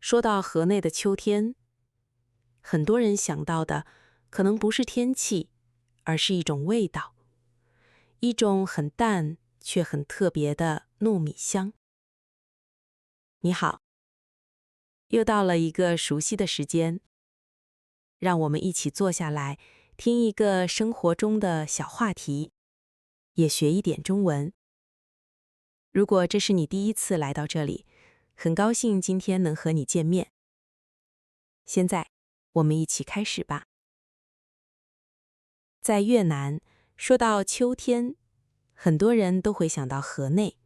说到河内的秋天，很多人想到的可能不是天气，而是一种味道，一种很淡却很特别的糯米香。你好，又到了一个熟悉的时间，让我们一起坐下来，听一个生活中的小话题，也学一点中文。如果这是你第一次来到这里，很高兴今天能和你见面。现在，我们一起开始吧。在越南，说到秋天，很多人都会想到河内。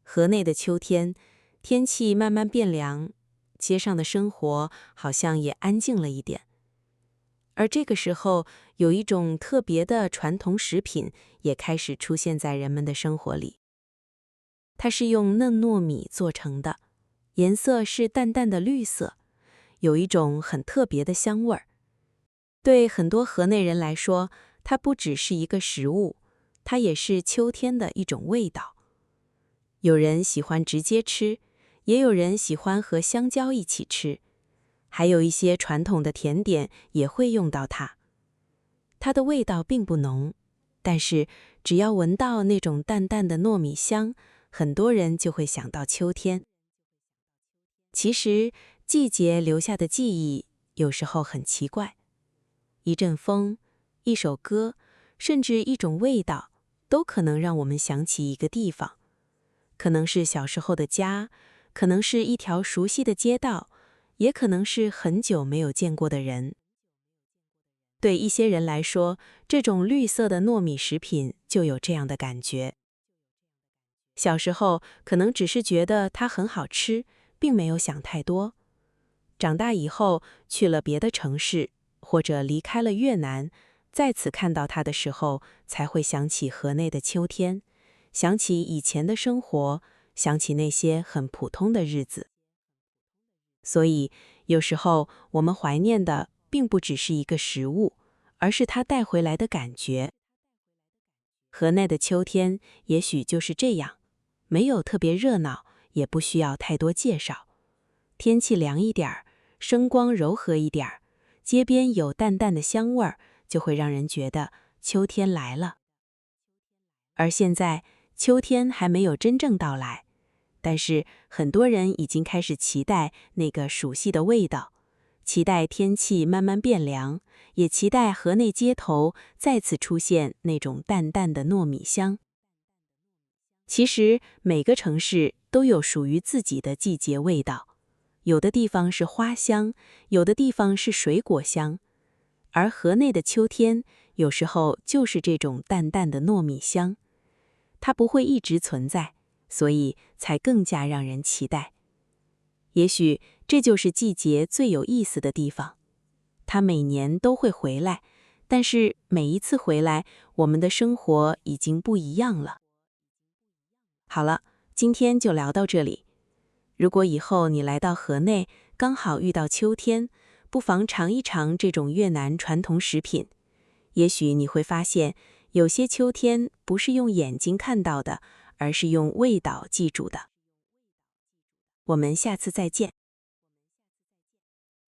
河内的秋天，天气慢慢变凉，街上的生活好像也安静了一点。而这个时候，有一种特别的传统食品也开始出现在人们的生活里。它是用嫩糯米做成的，颜色是淡淡的绿色，有一种很特别的香味儿。对很多河内人来说，它不只是一个食物，它也是秋天的一种味道。有人喜欢直接吃，也有人喜欢和香蕉一起吃，还有一些传统的甜点也会用到它。它的味道并不浓，但是只要闻到那种淡淡的糯米香，很多人就会想到秋天。其实，季节留下的记忆有时候很奇怪。一阵风，一首歌，甚至一种味道，都可能让我们想起一个地方。可能是小时候的家，可能是一条熟悉的街道，也可能是很久没有见过的人。对一些人来说，这种绿色的糯米食品就有这样的感觉。小时候可能只是觉得它很好吃，并没有想太多。长大以后，去了别的城市，或者离开了越南，再次看到它的时候，才会想起河内的秋天，想起以前的生活，想起那些很普通的日子。所以，有时候我们怀念的并不只是一个食物，而是它带回来的感觉。河内的秋天也许就是这样，没有特别热闹，也不需要太多介绍。天气凉一点儿，声光柔和一点儿，街边有淡淡的香味儿，就会让人觉得秋天来了。而现在，秋天还没有真正到来，但是很多人已经开始期待那个熟悉的味道，期待天气慢慢变凉，也期待河内街头再次出现那种淡淡的糯米香。其实，每个城市都有属于自己的季节味道。有的地方是花香，有的地方是水果香，而河内的秋天有时候就是这种淡淡的糯米香。它不会一直存在，所以才更加让人期待。也许这就是季节最有意思的地方，它每年都会回来，但是每一次回来，我们的生活已经不一样了。好了，今天就聊到这里。如果以后你来到河内，刚好遇到秋天，不妨尝一尝这种越南传统食品。也许你会发现，有些秋天不是用眼睛看到的，而是用味道记住的。我们下次再见。